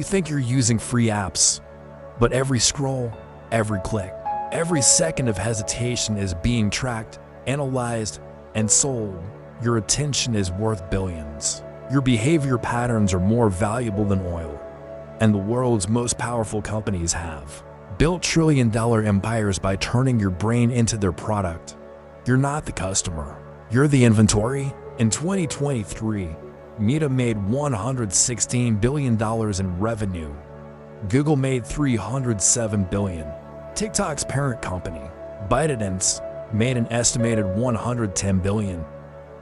think you're using free apps, but every scroll, every click, every second of hesitation is being tracked, analyzed, and sold. Your attention is worth billions. Your behavior patterns are more valuable than oil. And the world's most powerful companies have built trillion-dollar empires by turning your brain into their product. You're not the customer. You're the inventory. In 2023, Meta made $116 billion in revenue. Google made $307 billion. TikTok's parent company, ByteDance, made an estimated $110 billion.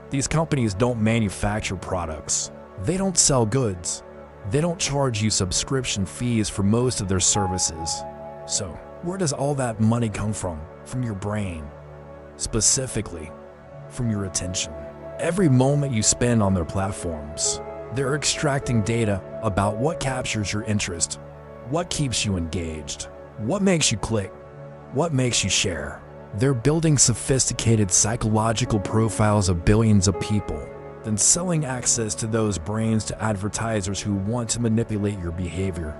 These companies don't manufacture products. They don't sell goods. They don't charge you subscription fees for most of their services. So, where does all that money come from? From your brain. Specifically, from your attention. Every moment you spend on their platforms, they're extracting data about what captures your interest, what keeps you engaged, what makes you click, what makes you share. They're building sophisticated psychological profiles of billions of people, then selling access to those brains to advertisers who want to manipulate your behavior.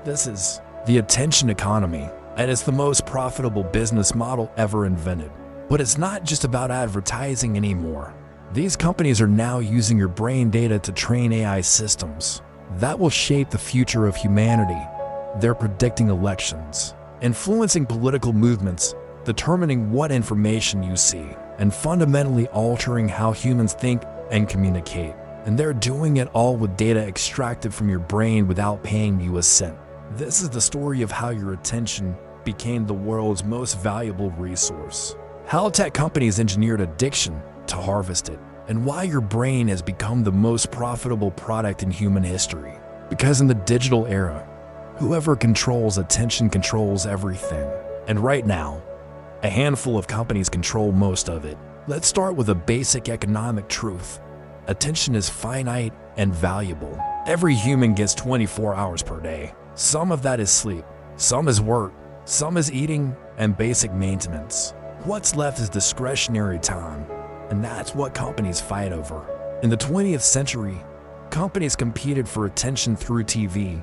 This is the attention economy, and it's the most profitable business model ever invented. But it's not just about advertising anymore. These companies are now using your brain data to train AI systems that will shape the future of humanity. They're predicting elections, influencing political movements, determining what information you see, and fundamentally altering how humans think and communicate. And they're doing it all with data extracted from your brain without paying you a cent. This is the story of how your attention became the world's most valuable resource, how tech companies engineered addiction to harvest it, and why your brain has become the most profitable product in human history. Because in the digital era, whoever controls attention controls everything. And right now, a handful of companies control most of it. Let's start with a basic economic truth. Attention is finite and valuable. Every human gets 24 hours per day. Some of that is sleep, some is work, some is eating and basic maintenance. What's left is discretionary time, and that's what companies fight over. In the 20th century, companies competed for attention through TV,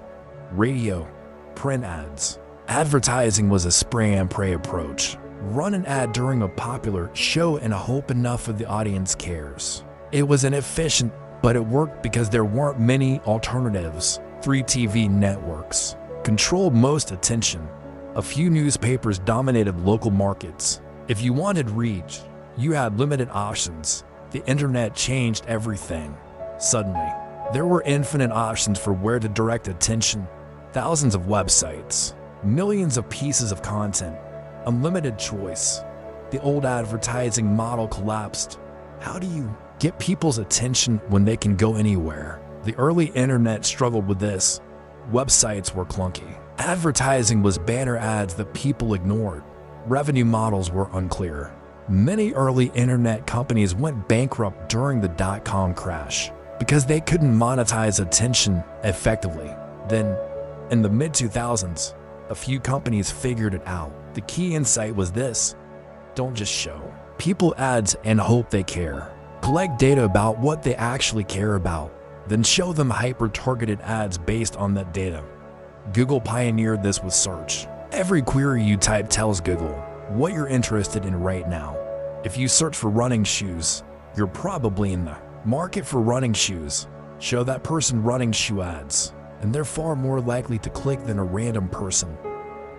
radio, print ads. Advertising was a spray and pray approach. Run an ad during a popular show and hope enough of the audience cares. It was inefficient, but it worked because there weren't many alternatives. 3 TV networks controlled most attention. A few newspapers dominated local markets. If you wanted reach, you had limited options. The internet changed everything. Suddenly, there were infinite options for where to direct attention. Thousands of websites, millions of pieces of content, unlimited choice. The old advertising model collapsed. How do you get people's attention when they can go anywhere? The early internet struggled with this. Websites were clunky. Advertising was banner ads that people ignored. Revenue models were unclear. Many early internet companies went bankrupt during the dot-com crash because they couldn't monetize attention effectively. Then, in the mid-2000s, a few companies figured it out. The key insight was this: don't just show people ads and hope they care. Collect data about what they actually care about, then show them hyper-targeted ads based on that data. Google pioneered this with search. Every query you type tells Google what you're interested in right now. If you search for running shoes, you're probably in the market for running shoes. Show that person running shoe ads, and they're far more likely to click than a random person.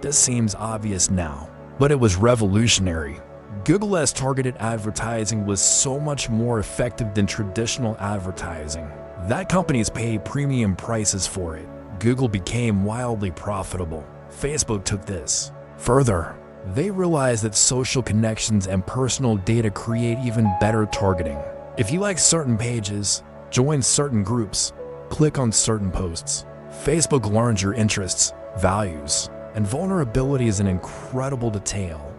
This seems obvious now, but it was revolutionary. Google's targeted advertising was so much more effective than traditional advertising that companies paid premium prices for it. Google became wildly profitable. Facebook took this further. They realized that social connections and personal data create even better targeting. If you like certain pages, join certain groups, click on certain posts, Facebook learns your interests, values, and vulnerabilities in incredible detail.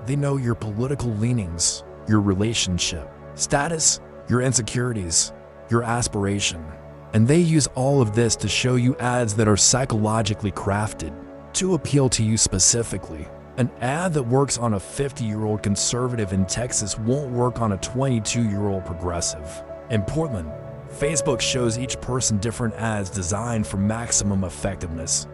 They know your political leanings, your relationship status, your insecurities, your aspiration. And they use all of this to show you ads that are psychologically crafted to appeal to you specifically. An ad that works on a 50-year-old conservative in Texas won't work on a 22-year-old progressive. In Portland, Facebook shows each person different ads designed for maximum effectiveness.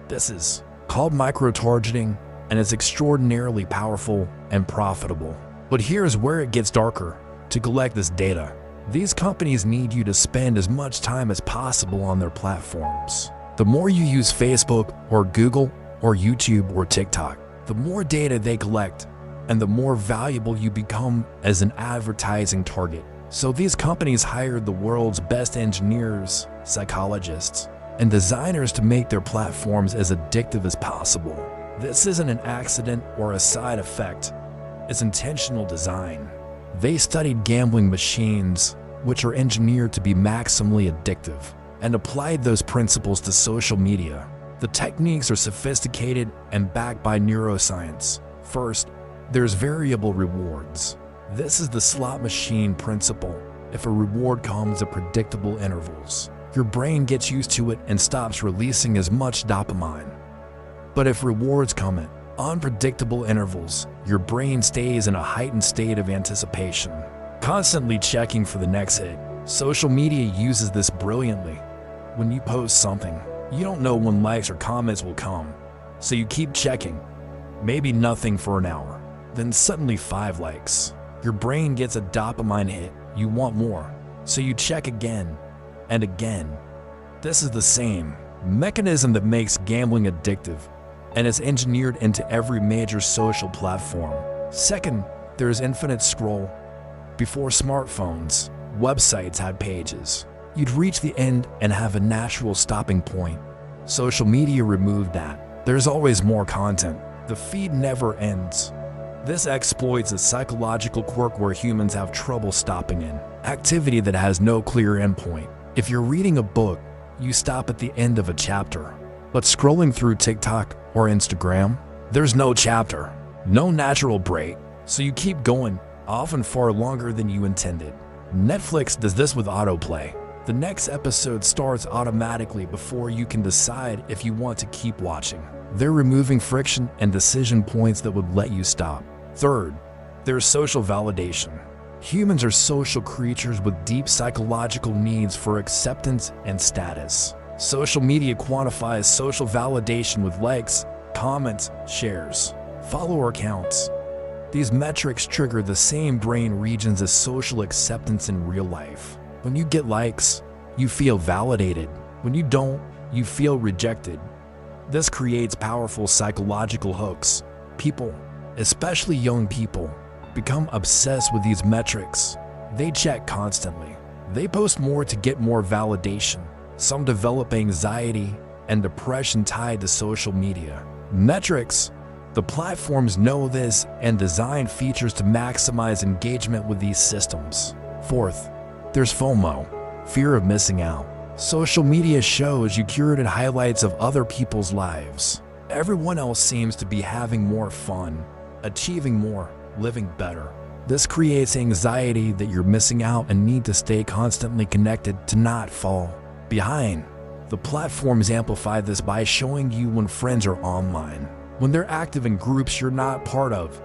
This is called micro-targeting, and it's extraordinarily powerful and profitable. But here's where it gets darker. To collect this data, these companies need you to spend as much time as possible on their platforms. The more you use Facebook or Google or YouTube or TikTok, the more data they collect and the more valuable you become as an advertising target. So these companies hired the world's best engineers, psychologists, and designers to make their platforms as addictive as possible. This isn't an accident or a side effect, it's intentional design. They studied gambling machines, which are engineered to be maximally addictive, and applied those principles to social media. The techniques are sophisticated and backed by neuroscience. First, there's variable rewards. This is the slot machine principle. If a reward comes at predictable intervals, your brain gets used to it and stops releasing as much dopamine. But if rewards come at unpredictable intervals, your brain stays in a heightened state of anticipation, constantly checking for the next hit. Social media uses this brilliantly. When you post something, you don't know when likes or comments will come, so you keep checking. Maybe nothing for an hour, then suddenly 5 likes. Your brain gets a dopamine hit, you want more, so you check again and again. This is the same mechanism that makes gambling addictive, and it's engineered into every major social platform. Second, there's infinite scroll. Before smartphones, websites had pages. You'd reach the end and have a natural stopping point. Social media removed that. There's always more content. The feed never ends. This exploits a psychological quirk where humans have trouble stopping in activity that has no clear endpoint. If you're reading a book, you stop at the end of a chapter. But scrolling through TikTok or Instagram, there's no chapter, no natural break, so you keep going, often far longer than you intended. Netflix does this with autoplay. The next episode starts automatically before you can decide if you want to keep watching. They're removing friction and decision points that would let you stop. Third, there's social validation. Humans are social creatures with deep psychological needs for acceptance and status. Social media quantifies social validation with likes, comments, shares, follower counts. These metrics trigger the same brain regions as social acceptance in real life. When you get likes, you feel validated. When you don't, you feel rejected. This creates powerful psychological hooks. People, especially young people, become obsessed with these metrics. They check constantly. They post more to get more validation. Some develop anxiety and depression tied to social media. Metrics. The platforms know this and design features to maximize engagement with these systems. Fourth, there's FOMO, fear of missing out. Social media shows you curated highlights of other people's lives. Everyone else seems to be having more fun, achieving more, living better. This creates anxiety that you're missing out and need to stay constantly connected to not fall behind. The platforms amplify this by showing you when friends are online, when they're active in groups you're not part of,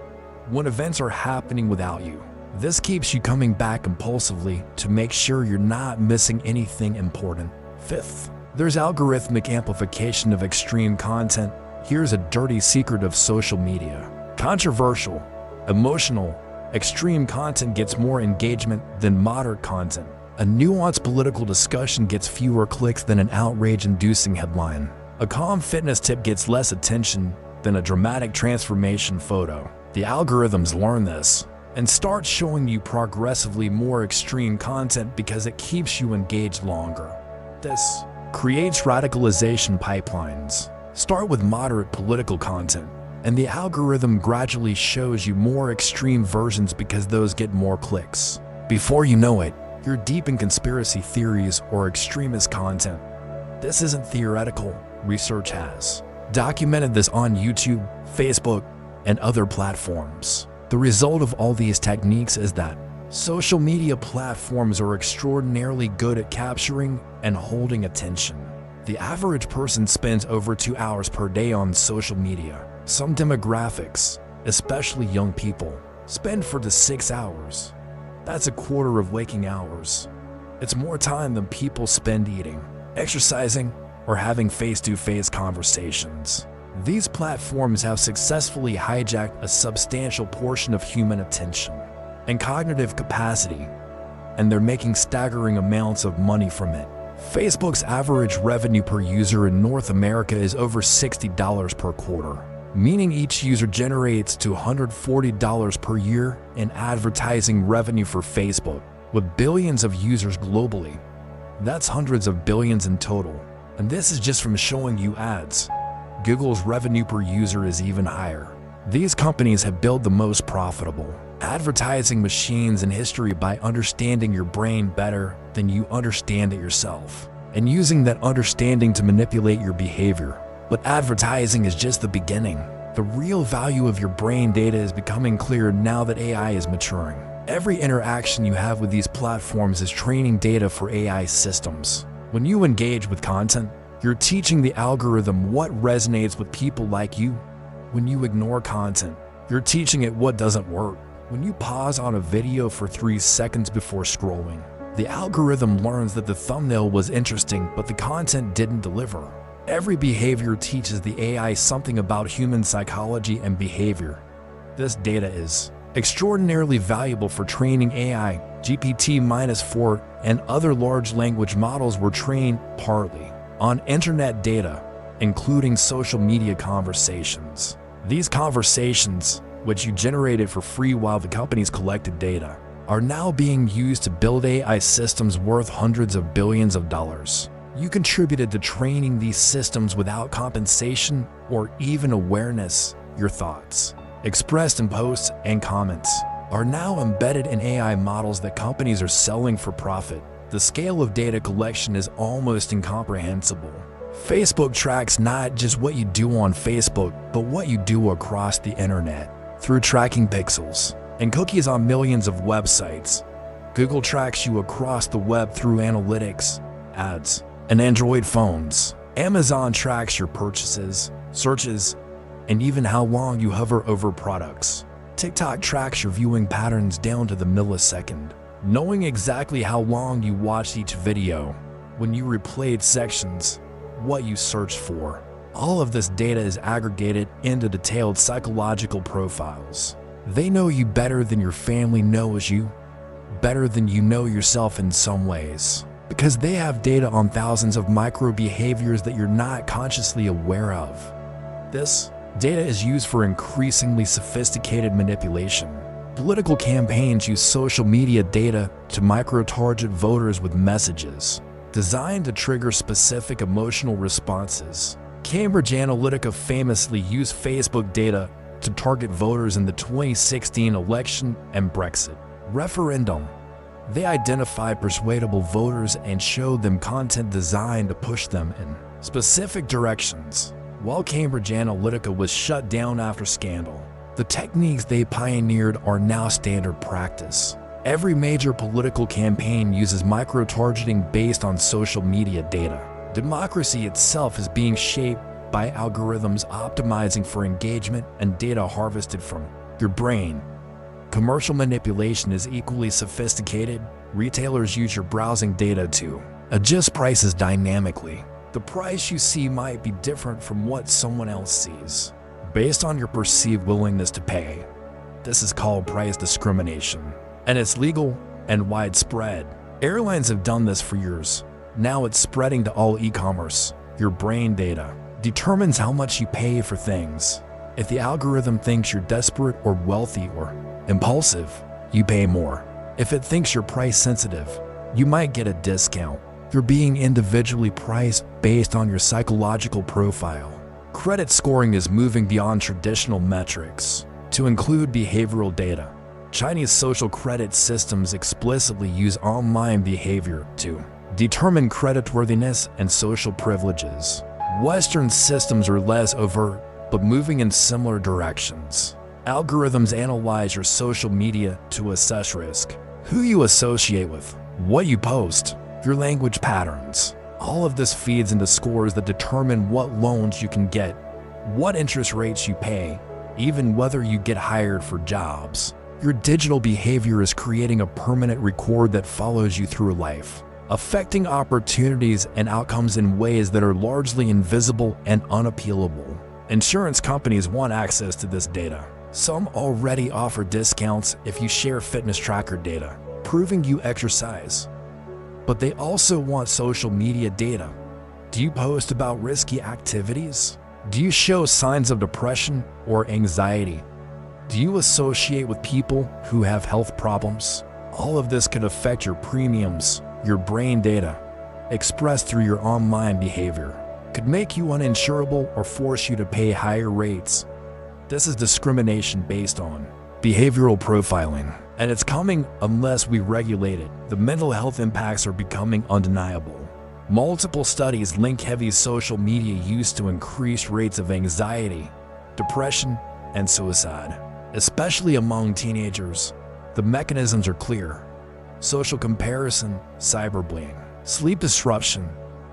when events are happening without you. This keeps you coming back impulsively to make sure you're not missing anything important. Fifth, there's algorithmic amplification of extreme content. Here's a dirty secret of social media. Controversial, emotional, extreme content gets more engagement than moderate content. A nuanced political discussion gets fewer clicks than an outrage-inducing headline. A calm fitness tip gets less attention than a dramatic transformation photo. The algorithms learn this and start showing you progressively more extreme content because it keeps you engaged longer. This creates radicalization pipelines. Start with moderate political content, and the algorithm gradually shows you more extreme versions because those get more clicks. Before you know it, you're deep in conspiracy theories or extremist content. This isn't theoretical. Research has documented this on YouTube, Facebook, and other platforms. The result of all these techniques is that social media platforms are extraordinarily good at capturing and holding attention. The average person spends over 2 hours per day on social media. Some demographics, especially young people, spend 4 to 6 hours. That's a quarter of waking hours. It's more time than people spend eating, exercising, or having face-to-face conversations. These platforms have successfully hijacked a substantial portion of human attention and cognitive capacity, and they're making staggering amounts of money from it. Facebook's average revenue per user in North America is over $60 per quarter, meaning each user generates $240 per year in advertising revenue for Facebook. With billions of users globally, that's hundreds of billions in total. And this is just from showing you ads. Google's revenue per user is even higher. These companies have built the most profitable advertising machines in history by understanding your brain better than you understand it yourself, and using that understanding to manipulate your behavior. But advertising is just the beginning. The real value of your brain data is becoming clear now that AI is maturing. Every interaction you have with these platforms is training data for AI systems. When you engage with content, you're teaching the algorithm what resonates with people like you. When you ignore content, you're teaching it what doesn't work. When you pause on a video for 3 seconds before scrolling, the algorithm learns that the thumbnail was interesting but the content didn't deliver. Every behavior teaches the AI something about human psychology and behavior. This data is extraordinarily valuable for training AI. GPT-4 and other large language models were trained partly on internet data, including social media conversations. These conversations, which you generated for free while the companies collected data, are now being used to build AI systems worth hundreds of billions of dollars. You contributed to training these systems without compensation or even awareness. Your thoughts, expressed in posts and comments, are now embedded in AI models that companies are selling for profit. The scale of data collection is almost incomprehensible. Facebook tracks not just what you do on Facebook, but what you do across the internet through tracking pixels and cookies on millions of websites. Google tracks you across the web through analytics, ads, and Android phones. Amazon tracks your purchases, searches, and even how long you hover over products. TikTok tracks your viewing patterns down to the millisecond, knowing exactly how long you watched each video, when you replayed sections, what you searched for. All of this data is aggregated into detailed psychological profiles. They know you better than your family knows you, better than you know yourself in some ways, because they have data on thousands of micro behaviors that you're not consciously aware of. This data is used for increasingly sophisticated manipulation. Political campaigns use social media data to micro-target voters with messages designed to trigger specific emotional responses. Cambridge Analytica famously used Facebook data to target voters in the 2016 election and Brexit referendum. They identified persuadable voters and showed them content designed to push them in specific directions. While Cambridge Analytica was shut down after scandal, the techniques they pioneered are now standard practice. Every major political campaign uses micro-targeting based on social media data. Democracy itself is being shaped by algorithms optimizing for engagement and data harvested from your brain. Commercial manipulation is equally sophisticated. Retailers use your browsing data to adjust prices dynamically. The price you see might be different from what someone else sees, based on your perceived willingness to pay. This is called price discrimination, and it's legal and widespread. Airlines have done this for years. Now it's spreading to all e-commerce. Your brain data determines how much you pay for things. If the algorithm thinks you're desperate or wealthy or impulsive, you pay more. If it thinks you're price sensitive, you might get a discount. You're being individually priced based on your psychological profile. Credit scoring is moving beyond traditional metrics to include behavioral data. Chinese social credit systems explicitly use online behavior to determine creditworthiness and social privileges. Western systems are less overt, but moving in similar directions. Algorithms analyze your social media to assess risk, who you associate with, what you post, your language patterns. All of this feeds into scores that determine what loans you can get, what interest rates you pay, even whether you get hired for jobs. Your digital behavior is creating a permanent record that follows you through life, affecting opportunities and outcomes in ways that are largely invisible and unappealable. Insurance companies want access to this data. Some already offer discounts if you share fitness tracker data, proving you exercise. But they also want social media data. Do you post about risky activities? Do you show signs of depression or anxiety? Do you associate with people who have health problems? All of this could affect your premiums. Your brain data, expressed through your online behavior, could make you uninsurable or force you to pay higher rates. This is discrimination based on behavioral profiling, and it's coming unless we regulate it. The mental health impacts are becoming undeniable. Multiple studies link heavy social media use to increased rates of anxiety, depression, and suicide, especially among teenagers. The mechanisms are clear: social comparison, cyberbullying, sleep disruption,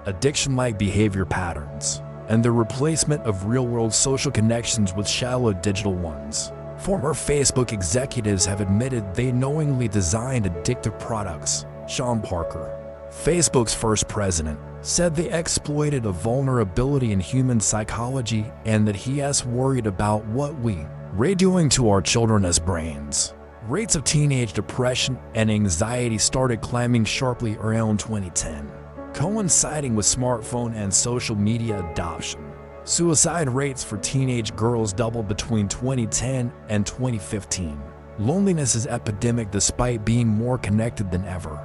addiction-like behavior patterns, and the replacement of real-world social connections with shallow digital ones. Former Facebook executives have admitted they knowingly designed addictive products. Sean Parker, Facebook's first president, said they exploited a vulnerability in human psychology and that he is worried about what we're doing to our children as brains. Rates of teenage depression and anxiety started climbing sharply around 2010, coinciding with smartphone and social media adoption. Suicide rates for teenage girls doubled between 2010 and 2015. Loneliness is epidemic despite being more connected than ever.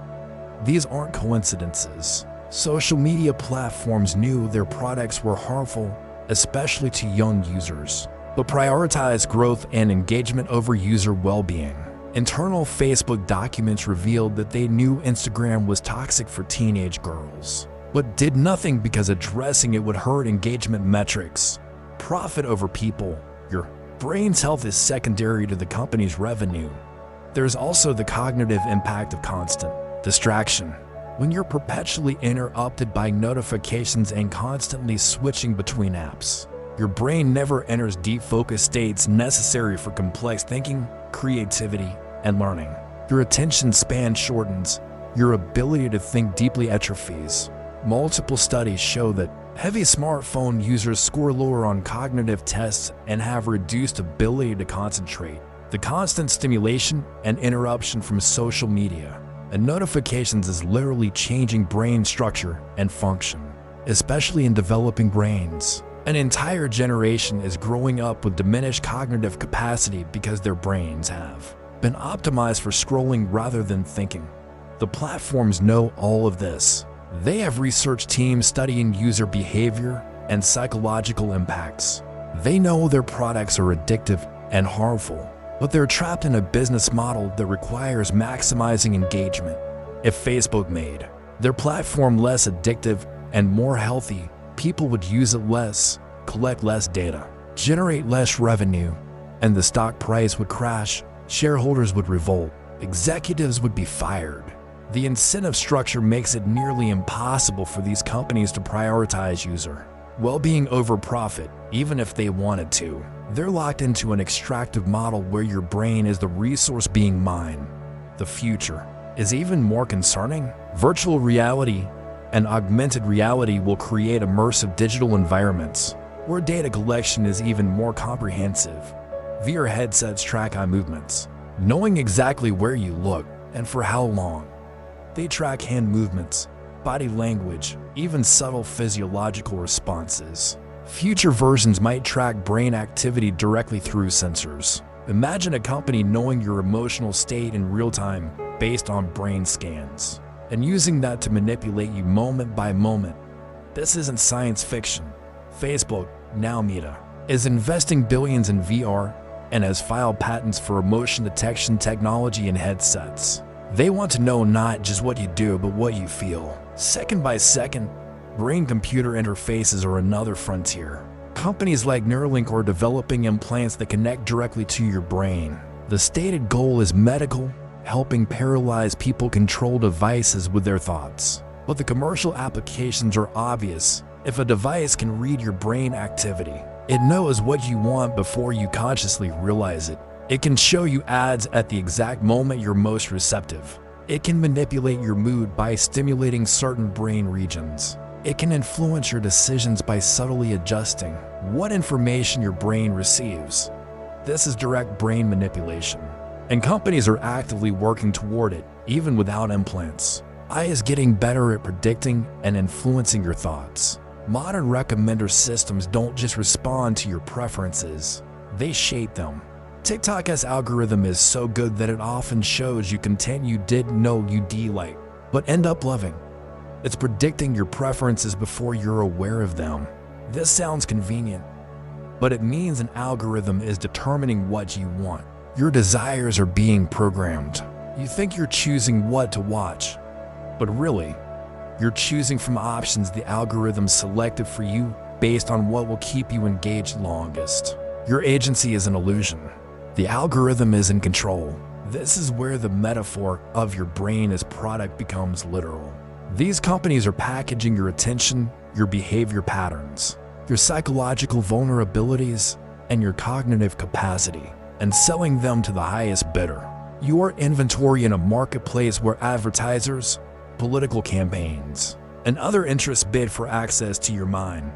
These aren't coincidences. Social media platforms knew their products were harmful, especially to young users, but prioritized growth and engagement over user well-being. Internal Facebook documents revealed that they knew Instagram was toxic for teenage girls, but did nothing because addressing it would hurt engagement metrics. Profit over people. Your brain's health is secondary to the company's revenue. There's also the cognitive impact of constant distraction. When you're perpetually interrupted by notifications and constantly switching between apps, your brain never enters deep focus states necessary for complex thinking, creativity, and learning. Your attention span shortens. Your ability to think deeply atrophies. Multiple studies show that heavy smartphone users score lower on cognitive tests and have reduced ability to concentrate. The constant stimulation and interruption from social media and notifications is literally changing brain structure and function, especially in developing brains. An entire generation is growing up with diminished cognitive capacity because their brains have been optimized for scrolling rather than thinking. The platforms know all of this. They have research teams studying user behavior and psychological impacts. They know their products are addictive and harmful, but they're trapped in a business model that requires maximizing engagement. If Facebook made their platform less addictive and more healthy, people would use it less, collect less data, generate less revenue, and the stock price would crash. Shareholders would revolt. Executives would be fired. The incentive structure makes it nearly impossible for these companies to prioritize user well-being over profit, even if they wanted to. They're locked into an extractive model where your brain is the resource being mined. The future is even more concerning. Virtual reality and augmented reality will create immersive digital environments where data collection is even more comprehensive. VR headsets track eye movements, knowing exactly where you look and for how long. They track hand movements, body language, even subtle physiological responses. Future versions might track brain activity directly through sensors. Imagine a company knowing your emotional state in real time based on brain scans, and using that to manipulate you moment by moment. This isn't science fiction. Facebook, now Meta, is investing billions in VR and has filed patents for emotion detection technology in headsets. They want to know not just what you do, but what you feel. Second by second, brain-computer interfaces are another frontier. Companies like Neuralink are developing implants that connect directly to your brain. The stated goal is medical, helping paralyzed people control devices with their thoughts. But the commercial applications are obvious. If a device can read your brain activity, it knows what you want before you consciously realize it. It can show you ads at the exact moment you're most receptive. It can manipulate your mood by stimulating certain brain regions. It can influence your decisions by subtly adjusting what information your brain receives. This is direct brain manipulation, and companies are actively working toward it, even without implants. AI is getting better at predicting and influencing your thoughts. Modern recommender systems don't just respond to your preferences, they shape them. TikTok's algorithm is so good that it often shows you content you didn't know you'd like, but end up loving. It's predicting your preferences before you're aware of them. This sounds convenient, but it means an algorithm is determining what you want. Your desires are being programmed. You think you're choosing what to watch, but really, you're choosing from options the algorithm selected for you based on what will keep you engaged longest. Your agency is an illusion. The algorithm is in control. This is where the metaphor of your brain as product becomes literal. These companies are packaging your attention, your behavior patterns, your psychological vulnerabilities, and your cognitive capacity, and selling them to the highest bidder. You are inventory in a marketplace where advertisers, political campaigns, and other interests bid for access to your mind.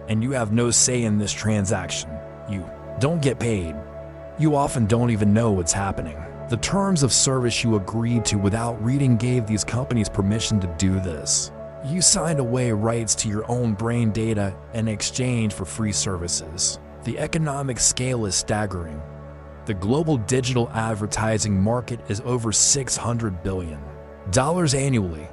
And you have no say in this transaction. You don't get paid. You often don't even know what's happening. The terms of service you agreed to without reading gave these companies permission to do this. You signed away rights to your own brain data in exchange for free services. The economic scale is staggering. The global digital advertising market is over $600 billion annually.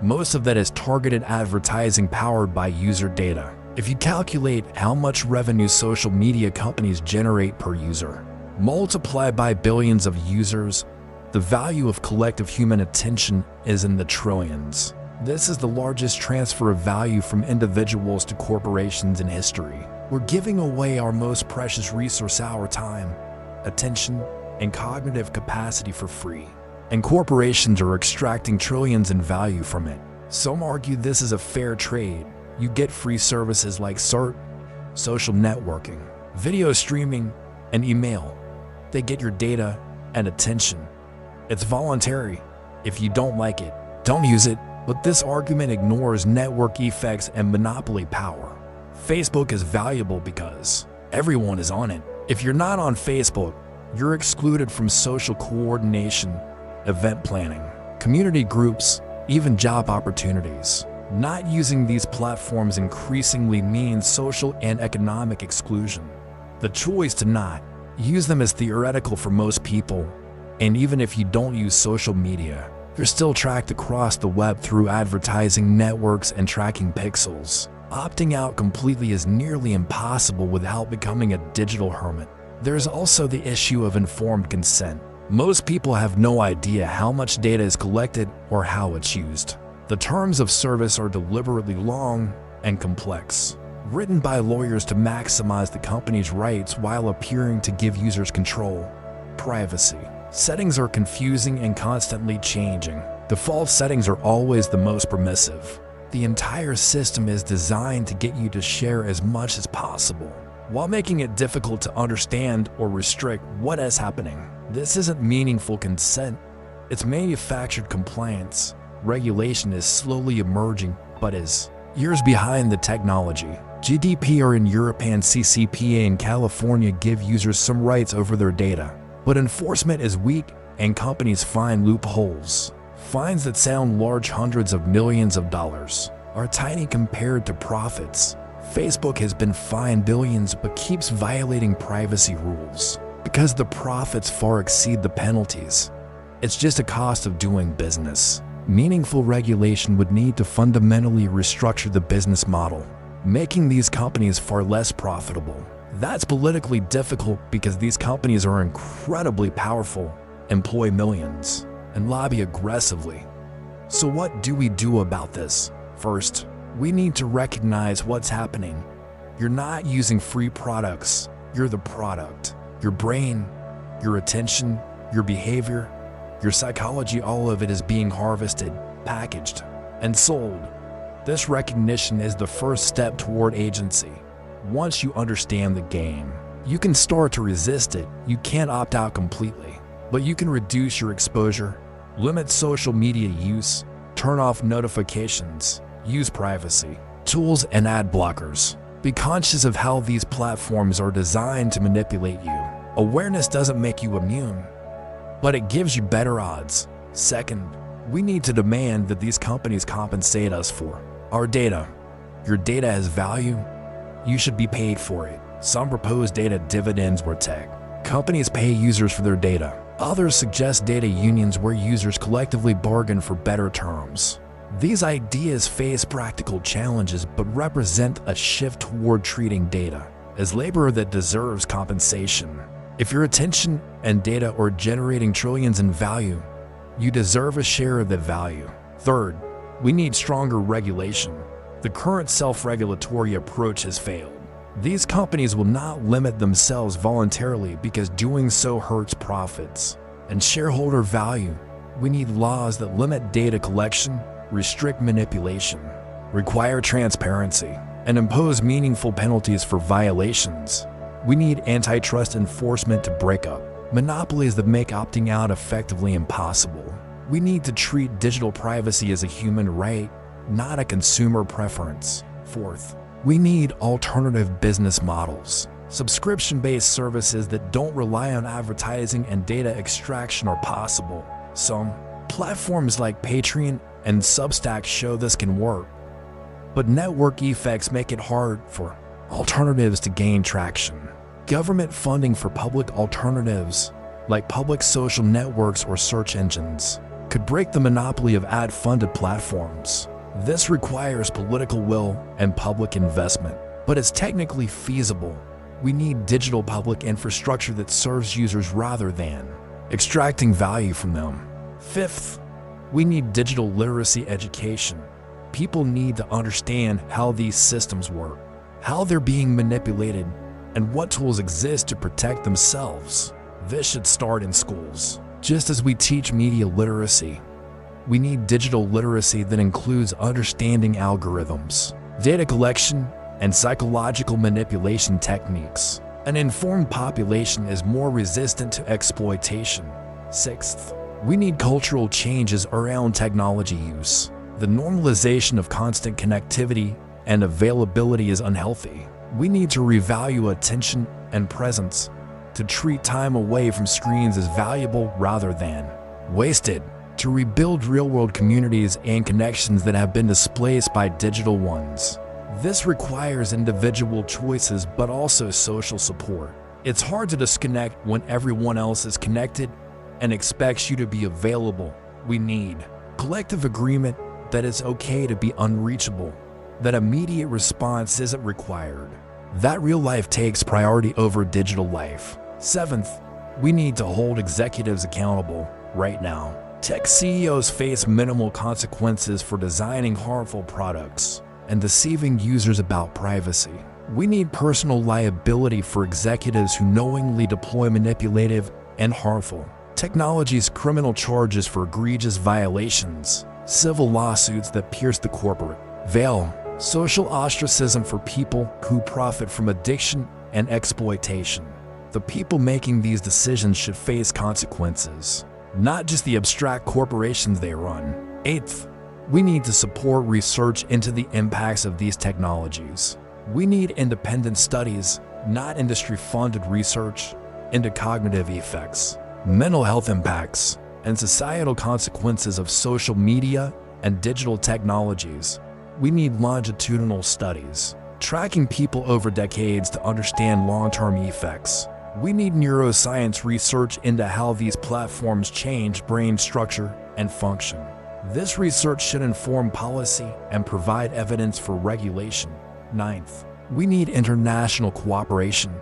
Most of that is targeted advertising powered by user data. If you calculate how much revenue social media companies generate per user, multiplied by billions of users, the value of collective human attention is in the trillions. This is the largest transfer of value from individuals to corporations in history. We're giving away our most precious resource, our time, attention, and cognitive capacity for free. And corporations are extracting trillions in value from it. Some argue this is a fair trade. You get free services like search, social networking, video streaming, and email. They get your data and attention. It's voluntary. If you don't like it, don't use it. But this argument ignores network effects and monopoly power. Facebook is valuable because everyone is on it. If you're not on Facebook, you're excluded from social coordination, event planning, community groups, even job opportunities. Not using these platforms increasingly means social and economic exclusion. The choice to not use them is theoretical for most people, and even if you don't use social media, you're still tracked across the web through advertising networks and tracking pixels. Opting out completely is nearly impossible without becoming a digital hermit. There's also the issue of informed consent. Most people have no idea how much data is collected or how it's used. The terms of service are deliberately long and complex, written by lawyers to maximize the company's rights while appearing to give users control. Privacy. Settings are confusing and constantly changing. Default settings are always the most permissive. The entire system is designed to get you to share as much as possible, while making it difficult to understand or restrict what is happening. This isn't meaningful consent, it's manufactured compliance. Regulation is slowly emerging, but is years behind the technology. GDPR in Europe and CCPA in California give users some rights over their data, but enforcement is weak and companies find loopholes. Fines that sound large, hundreds of millions of dollars, are tiny compared to profits. Facebook has been fined billions but keeps violating privacy rules because the profits far exceed the penalties. It's just a cost of doing business. Meaningful regulation would need to fundamentally restructure the business model, making these companies far less profitable. That's politically difficult because these companies are incredibly powerful, employ millions, and lobby aggressively. So what do we do about this? First, we need to recognize what's happening. You're not using free products, you're the product. Your brain, your attention, your behavior, your psychology, all of it is being harvested, packaged, and sold. This recognition is the first step toward agency. Once you understand the game, You can start to resist it. You can't opt out completely, but you can reduce your exposure, limit social media use, turn off notifications, use privacy tools and ad blockers. Be conscious of how these platforms are designed to manipulate you. Awareness doesn't make you immune, but it gives you better odds. Second, we need to demand that these companies compensate us for our data. Your data has value. You should be paid for it. Some propose data dividends where tech companies pay users for their data. Others suggest data unions where users collectively bargain for better terms. These ideas face practical challenges but represent a shift toward treating data as labor that deserves compensation. If your attention and data are generating trillions in value, you deserve a share of that value. Third, we need stronger regulation. The current self-regulatory approach has failed. These companies will not limit themselves voluntarily because doing so hurts profits and shareholder value. We need laws that limit data collection, restrict manipulation, require transparency, and impose meaningful penalties for violations. We need antitrust enforcement to break up monopolies that make opting out effectively impossible. We need to treat digital privacy as a human right, not a consumer preference. Fourth, we need alternative business models. Subscription-based services that don't rely on advertising and data extraction are possible. Some platforms like Patreon and Substack show this can work, but network effects make it hard for alternatives to gain traction. Government funding for public alternatives, like public social networks or search engines, could break the monopoly of ad-funded platforms. This requires political will and public investment, but it's technically feasible. We need digital public infrastructure that serves users rather than extracting value from them. Fifth, we need digital literacy education. People need to understand how these systems work, how they're being manipulated, and what tools exist to protect themselves. This should start in schools. Just as we teach media literacy, we need digital literacy that includes understanding algorithms, data collection, and psychological manipulation techniques. An informed population is more resistant to exploitation. Sixth, we need cultural changes around technology use. The normalization of constant connectivity and availability is unhealthy. We need to revalue attention and presence, to treat time away from screens as valuable rather than wasted, to rebuild real-world communities and connections that have been displaced by digital ones. This requires individual choices but also social support. It's hard to disconnect when everyone else is connected and expects you to be available. We need collective agreement that it's okay to be unreachable, that immediate response isn't required, that real life takes priority over digital life. Seventh, we need to hold executives accountable right now. Tech CEOs face minimal consequences for designing harmful products and deceiving users about privacy. We need personal liability for executives who knowingly deploy manipulative and harmful technologies, criminal charges for egregious violations, civil lawsuits that pierce the corporate veil, social ostracism for people who profit from addiction and exploitation. The people making these decisions should face consequences, not just the abstract corporations they run. Eighth, we need to support research into the impacts of these technologies. We need independent studies, not industry-funded research, into cognitive effects, mental health impacts, and societal consequences of social media and digital technologies. We need longitudinal studies, tracking people over decades to understand long-term effects. We need neuroscience research into how these platforms change brain structure and function. This research should inform policy and provide evidence for regulation. Ninth, we need international cooperation.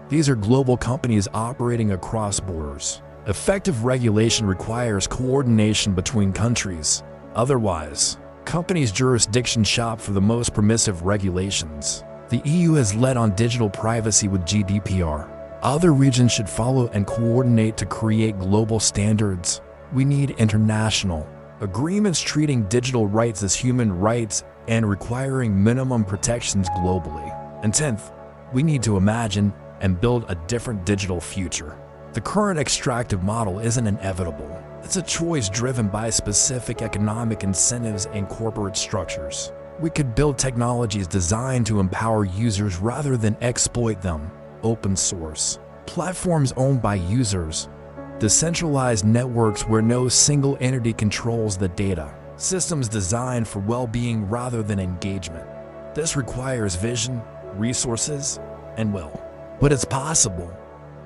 These are global companies operating across borders. Effective regulation requires coordination between countries. Otherwise, companies' jurisdictions shop for the most permissive regulations. The EU has led on digital privacy with GDPR. Other regions should follow and coordinate to create global standards. We need international agreements treating digital rights as human rights and requiring minimum protections globally. And 10th, we need to imagine and build a different digital future. The current extractive model isn't inevitable. It's a choice driven by specific economic incentives and corporate structures. We could build technologies designed to empower users rather than exploit them. Open source platforms owned by users, decentralized networks where no single entity controls the data, systems designed for well-being rather than engagement. This requires vision, resources, and will. But it's possible.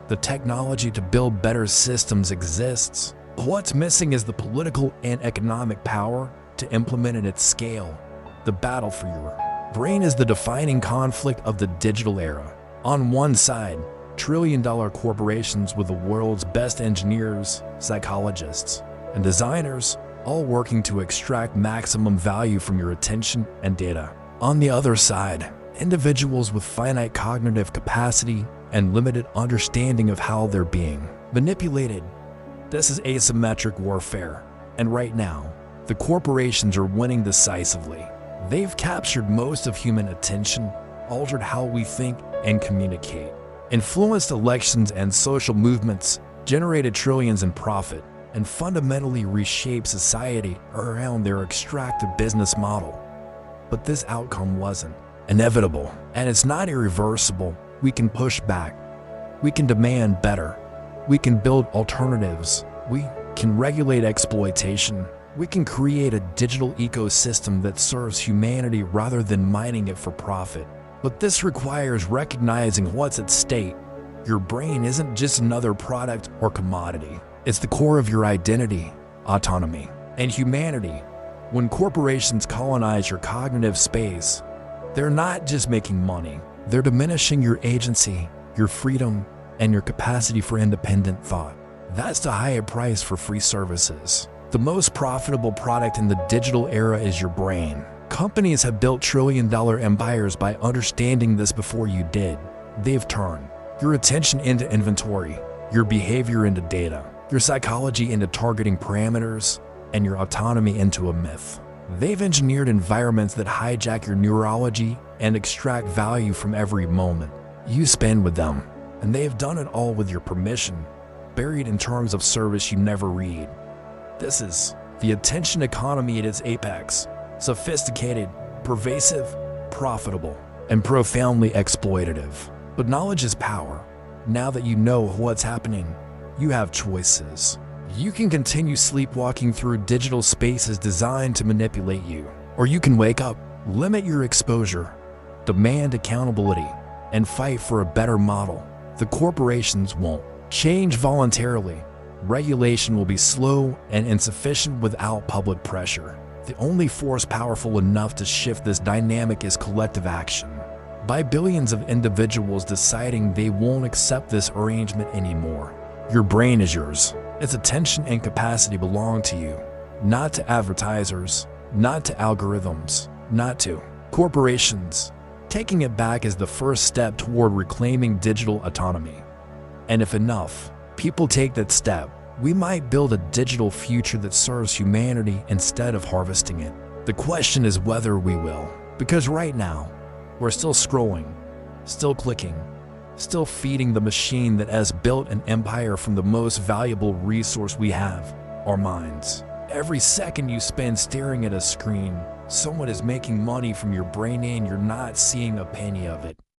The technology to build better systems exists. What's missing is the political and economic power to implement it at scale. The battle for your brain is the defining conflict of the digital era. On one side, trillion-dollar corporations with the world's best engineers, psychologists, and designers, all working to extract maximum value from your attention and data. On the other side, individuals with finite cognitive capacity and limited understanding of how they're being manipulated. This is asymmetric warfare, and right now, the corporations are winning decisively. They've captured most of human attention, altered how we think and communicate, influenced elections and social movements, generated trillions in profit, and fundamentally reshaped society around their extractive business model. But this outcome wasn't inevitable, and it's not irreversible. We can push back. We can demand better. We can build alternatives. We can regulate exploitation. We can create a digital ecosystem that serves humanity rather than mining it for profit. But this requires recognizing what's at stake. Your brain isn't just another product or commodity. It's the core of your identity, autonomy, and humanity. When corporations colonize your cognitive space, they're not just making money. They're diminishing your agency, your freedom, and your capacity for independent thought. That's the higher price for free services. The most profitable product in the digital era is your brain. Companies have built trillion-dollar empires by understanding this before you did. They've turned your attention into inventory, your behavior into data, your psychology into targeting parameters, and your autonomy into a myth. They've engineered environments that hijack your neurology and extract value from every moment you spend with them. And they've done it all with your permission, buried in terms of service you never read. This is the attention economy at its apex. Sophisticated, pervasive, profitable, and profoundly exploitative. But knowledge is power. Now that you know what's happening, you have choices. You can continue sleepwalking through digital spaces designed to manipulate you. Or you can wake up, limit your exposure, demand accountability, and fight for a better model. The corporations won't change voluntarily. Regulation will be slow and insufficient without public pressure. The only force powerful enough to shift this dynamic is collective action. By billions of individuals deciding they won't accept this arrangement anymore. Your brain is yours. Its attention and capacity belong to you, not to advertisers, not to algorithms, not to corporations. Taking it back is the first step toward reclaiming digital autonomy. And if enough people take that step, we might build a digital future that serves humanity instead of harvesting it. The question is whether we will. Because right now, we're still scrolling, still clicking, still feeding the machine that has built an empire from the most valuable resource we have, our minds. Every second you spend staring at a screen, someone is making money from your brain and you're not seeing a penny of it.